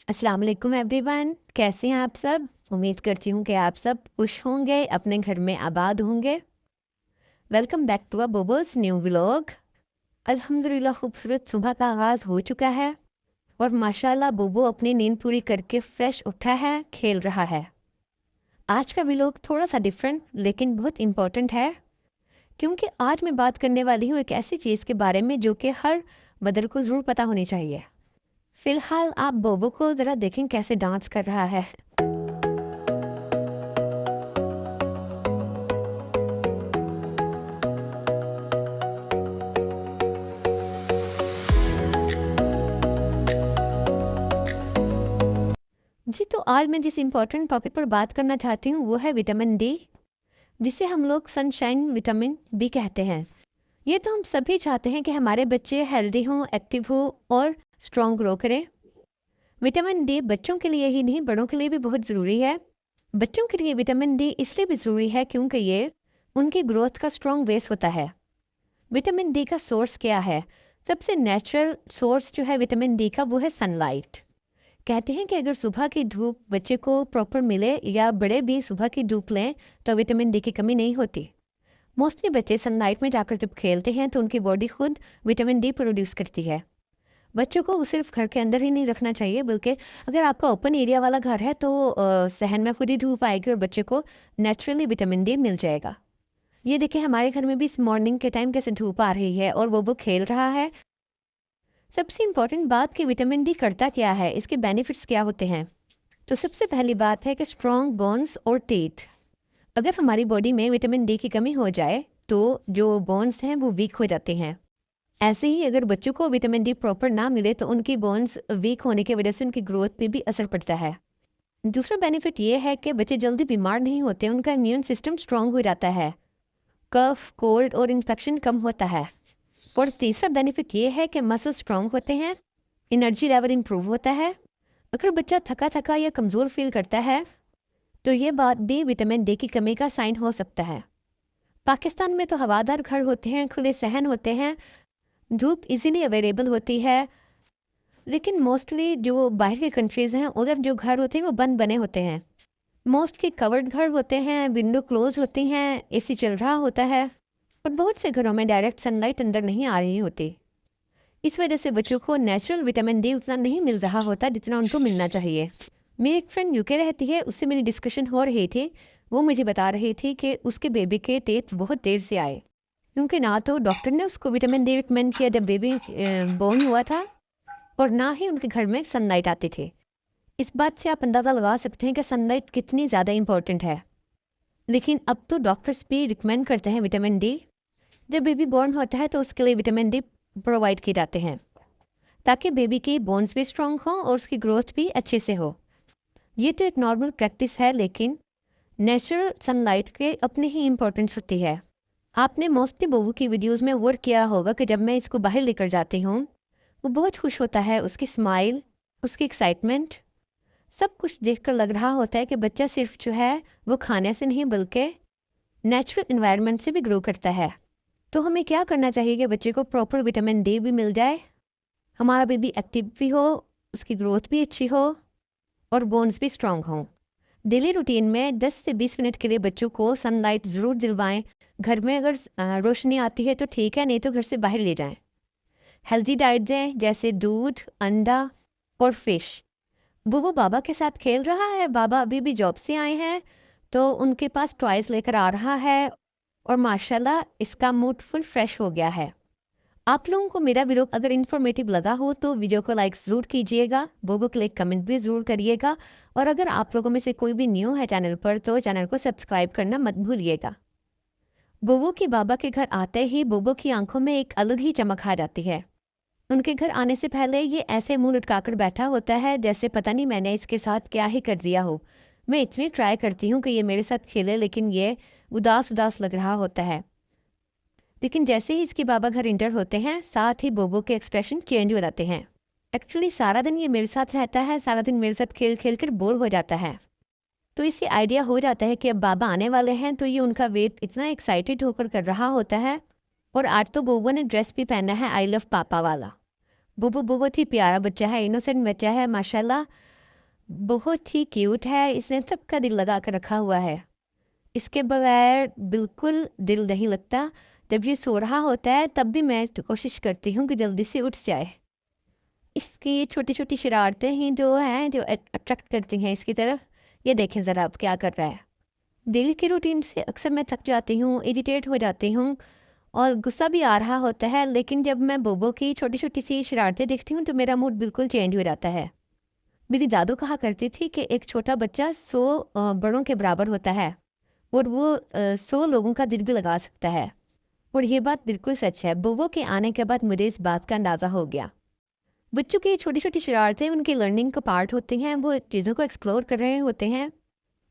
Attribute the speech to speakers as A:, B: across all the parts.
A: अस्सलाम वालेकुम एवरीवन, कैसे हैं आप सब। उम्मीद करती हूँ कि आप सब खुश होंगे, अपने घर में आबाद होंगे। वेलकम बैक टू अ बोबोस न्यू व्लॉग। अल्हम्दुलिल्लाह खूबसूरत सुबह का आगाज़ हो चुका है और माशाल्लाह बोबो अपनी नींद पूरी करके फ्रेश उठा है, खेल रहा है। आज का व्लॉग थोड़ा सा डिफरेंट लेकिन बहुत इम्पोर्टेंट है, क्योंकि आज मैं बात करने वाली हूँ एक ऐसी चीज़ के बारे में जो कि हर मदर को ज़रूर पता होनी चाहिए। फ़िलहाल आप बोबो को ज़रा देखें कैसे डांस कर रहा है। जी, तो आज मैं जिस इम्पोर्टेंट टॉपिक पर बात करना चाहती हूँ वो है विटामिन डी, जिसे हम लोग सनशाइन विटामिन बी कहते हैं। ये तो हम सभी चाहते हैं कि हमारे बच्चे हेल्दी हों, एक्टिव हों और स्ट्रॉन्ग ग्रो करें। विटामिन डी बच्चों के लिए ही नहीं, बड़ों के लिए भी बहुत ज़रूरी है। बच्चों के लिए विटामिन डी इसलिए भी ज़रूरी है क्योंकि ये उनकी ग्रोथ का स्ट्रॉन्ग बेस होता है। विटामिन डी का सोर्स क्या है? सबसे नेचुरल सोर्स जो है विटामिन डी का वो है सनलाइट। कहते हैं कि अगर सुबह की धूप बच्चे को प्रॉपर मिले या बड़े भी सुबह की धूप लें तो विटामिन डी की कमी नहीं होती। मोस्टली बच्चे सनलाइट में जाकर जब खेलते हैं तो उनकी बॉडी खुद विटामिन डी प्रोड्यूस करती है। बच्चों को सिर्फ घर के अंदर ही नहीं रखना चाहिए, बल्कि अगर आपका ओपन एरिया वाला घर है तो सहन में खुद ही धूप आएगी और बच्चे को नेचुरली विटामिन डी मिल जाएगा। ये देखिए हमारे घर में भी इस मॉर्निंग के टाइम कैसे धूप आ रही है और वो खेल रहा है। सबसे इम्पॉर्टेंट बात कि विटामिन डी करता क्या है, इसके बेनिफिट्स क्या होते हैं। तो सबसे पहली बात है कि स्ट्रॉन्ग बोन्स और टीथ। अगर हमारी बॉडी में विटामिन डी की कमी हो जाए तो जो बोन्स हैं वो वीक हो जाते हैं। ऐसे ही अगर बच्चों को विटामिन डी प्रॉपर ना मिले तो उनकी बोन्स वीक होने की वजह से उनकी ग्रोथ पे भी असर पड़ता है। दूसरा बेनिफिट ये है कि बच्चे जल्दी बीमार नहीं होते, उनका इम्यून सिस्टम स्ट्रांग हो जाता है, कफ, कोल्ड और इन्फेक्शन कम होता है। और तीसरा बेनिफिट ये है कि मसल स्ट्रांग होते हैं, एनर्जी लेवल इम्प्रूव होता है। अगर बच्चा थका थका या कमज़ोर फील करता है तो ये बात भी विटामिन डी की कमी का साइन हो सकता है। पाकिस्तान में तो हवादार घर होते हैं, खुले सहन होते हैं, धूप इजीली अवेलेबल होती है। लेकिन मोस्टली जो बाहर के कंट्रीज़ हैं उधर जो घर होते हैं वो बंद बने होते हैं। मोस्टली कवर्ड घर होते हैं, विंडो क्लोज होती हैं, एसी चल रहा होता है और बहुत से घरों में डायरेक्ट सनलाइट अंदर नहीं आ रही होती। इस वजह से बच्चों को नेचुरल विटामिन डी उतना नहीं मिल रहा होता जितना उनको मिलना चाहिए। मेरी एक फ्रेंड यूके रहती है, उससे मेरी डिस्कशन हो रही थी। वो मुझे बता रही थी कि उसके बेबी के टेथ बहुत देर से आए, क्योंकि ना तो डॉक्टर ने उसको विटामिन डी रिकमेंड किया जब बेबी बोर्न हुआ था और ना ही उनके घर में सनलाइट आती थी। इस बात से आप अंदाज़ा लगा सकते हैं कि सनलाइट कितनी ज़्यादा इम्पॉर्टेंट है। लेकिन अब तो डॉक्टर्स भी रिकमेंड करते हैं विटामिन डी। जब बेबी बॉर्न होता है तो उसके लिए विटामिन डी प्रोवाइड किए जाते हैं ताकि बेबी की बोन्स भी स्ट्रांग हों और उसकी ग्रोथ भी अच्छे से हो। ये तो एक नॉर्मल प्रैक्टिस है, लेकिन नेचुरल सनलाइट के अपनी ही इम्पोर्टेंस होती है। आपने मोस्टली बोबू की वीडियोस में वर्क किया होगा कि जब मैं इसको बाहर लेकर जाती हूँ वो बहुत खुश होता है। उसकी स्माइल, उसकी एक्साइटमेंट, सब कुछ देखकर लग रहा होता है कि बच्चा सिर्फ जो है वो खाने से नहीं बल्कि नेचुरल इन्वायरमेंट से भी ग्रो करता है। तो हमें क्या करना चाहिए कि बच्चे को प्रॉपर विटामिन डी भी मिल जाए, हमारा बेबी एक्टिव भी हो, उसकी ग्रोथ भी अच्छी हो और बोन्स भी स्ट्रांग हों। डेली रूटीन में 10 से 20 मिनट के लिए बच्चों को सनलाइट ज़रूर दिलवाएं। घर में अगर रोशनी आती है तो ठीक है, नहीं तो घर से बाहर ले जाएं। हेल्दी डाइट दें जैसे दूध, अंडा और फिश। वो बाबा के साथ खेल रहा है, बाबा अभी भी जॉब से आए हैं तो उनके पास टॉयज़ लेकर आ रहा है और माशाल्लाह इसका मूड फुल फ्रेश हो गया है। आप लोगों को मेरा वीडियो अगर इन्फॉर्मेटिव लगा हो तो वीडियो को लाइक ज़रूर कीजिएगा, बोबो के लिए कमेंट भी ज़रूर करिएगा और अगर आप लोगों में से कोई भी न्यू है चैनल पर तो चैनल को सब्सक्राइब करना मत भूलिएगा। बोबो की बाबा के घर आते ही बोबो की आंखों में एक अलग ही चमक आ जाती है। उनके घर आने से पहले ये ऐसे मुंह लटकाकर बैठा होता है जैसे पता नहीं मैंने इसके साथ क्या ही कर दिया हो। मैं इतनी ट्राई करती हूँ कि ये मेरे साथ खेले लेकिन ये उदास उदास लग रहा होता है। लेकिन जैसे ही इसके बाबा घर इंटर होते हैं साथ ही बोबो के एक्सप्रेशन चेंज हो जाते हैं। एक्चुअली सारा दिन ये मेरे साथ रहता है, सारा दिन मेरे साथ खेल खेल कर बोर हो जाता है, तो इससे आइडिया हो जाता है कि अब बाबा आने वाले हैं, तो ये उनका वेट इतना एक्साइटेड होकर कर रहा होता है। और आज तो बोबो ने ड्रेस भी पहना है आई लव पापा वाला। बोबो बहुत ही प्यारा बच्चा है, इनोसेंट बच्चा है माशाल्लाह। बहुत ही क्यूट है, इसने सबका दिल लगा कर रखा हुआ है। इसके बगैर बिल्कुल दिल नहीं लगता। जब ये सो रहा होता है तब भी मैं तो कोशिश करती हूँ कि जल्दी से उठ जाए। इसकी ये छोटी छोटी शरारतें ही जो हैं जो अट्रैक्ट करती हैं इसकी तरफ। ये देखें ज़रा अब क्या कर रहा है। डेली की रूटीन से अक्सर मैं थक जाती हूँ, इरिटेट हो जाती हूँ और गुस्सा भी आ रहा होता है, लेकिन जब मैं बोबो की छोटी छोटी सी शरारतें देखती हूँ तो मेरा मूड बिल्कुल चेंज हो जाता है। मेरी दादू कहा करती थी कि एक छोटा बच्चा 100 बड़ों के बराबर होता है और वो 100 लोगों का दिल भी लगा सकता है। और ये बात बिल्कुल सच है। बोबो के आने के बाद मुझे इस बात का अंदाज़ा हो गया। बच्चों की छोटी छोटी शरारतें उनकी लर्निंग का पार्ट होती हैं। वो चीज़ों को एक्सप्लोर कर रहे होते हैं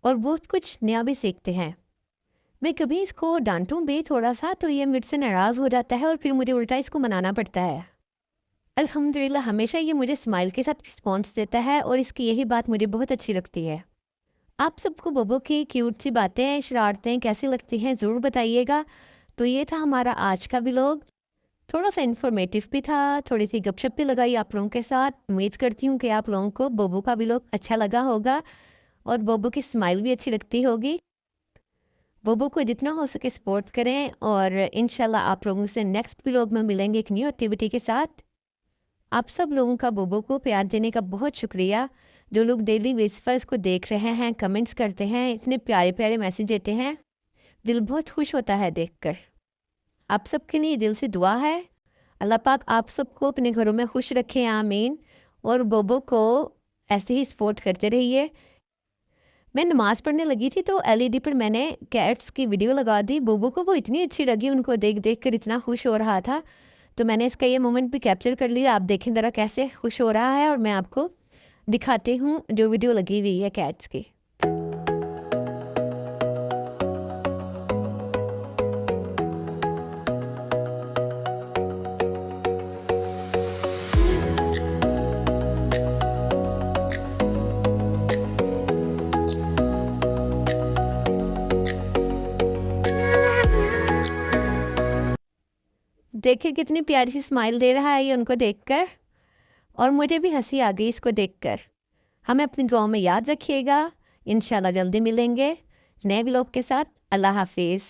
A: और बहुत कुछ नया भी सीखते हैं। मैं कभी इसको डांटूं भी थोड़ा सा तो ये मुझसे नाराज़ हो जाता है और फिर मुझे उल्टा इसको मनाना पड़ता है। अल्हम्दुलिल्लाह हमेशा ये मुझे स्माइल के साथ रिस्पॉन्स देता है और इसकी यही बात मुझे बहुत अच्छी लगती है। आप सबको बोबो की क्यूट सी बातें शरारतें कैसी लगती हैं ज़रूर बताइएगा। तो ये था हमारा आज का व्लॉग। थोड़ा सा इन्फॉर्मेटिव भी था, थोड़ी सी गपशप भी लगाई आप लोगों के साथ। उम्मीद करती हूँ कि आप लोगों को बोबो का व्लॉग अच्छा लगा होगा और बोबो की स्माइल भी अच्छी लगती होगी। बोबो को जितना हो सके सपोर्ट करें और इंशाल्लाह आप लोगों से नेक्स्ट व्लॉग में मिलेंगे एक न्यू एक्टिविटी के साथ। आप सब लोगों का बोबो को प्यार देने का बहुत शुक्रिया। जो लोग डेली बेसिस पर इसको देख रहे हैं, कमेंट्स करते हैं, इतने प्यारे प्यारे मैसेज देते हैं, दिल बहुत खुश होता है देखकर। आप सबके लिए दिल से दुआ है। अल्लाह पाक आप सबको अपने घरों में खुश रखें, आमीन। और बोबो को ऐसे ही सपोर्ट करते रहिए। मैं नमाज़ पढ़ने लगी थी तो एलईडी पर मैंने कैट्स की वीडियो लगा दी। बोबो को वो इतनी अच्छी लगी, उनको देख देख कर इतना खुश हो रहा था, तो मैंने इसका ये मोमेंट भी कैप्चर कर लिया। आप देखें ज़रा कैसे खुश हो रहा है और मैं आपको दिखाती हूँ जो वीडियो लगी हुई है कैट्स की। देखिए कितनी प्यारी सी स्माइल दे रहा है ये उनको देखकर और मुझे भी हंसी आ गई इसको देखकर। हमें अपनी दुआओं में याद रखिएगा। इंशाल्लाह जल्दी मिलेंगे नए व्लॉग के साथ। अल्लाह हाफिज़।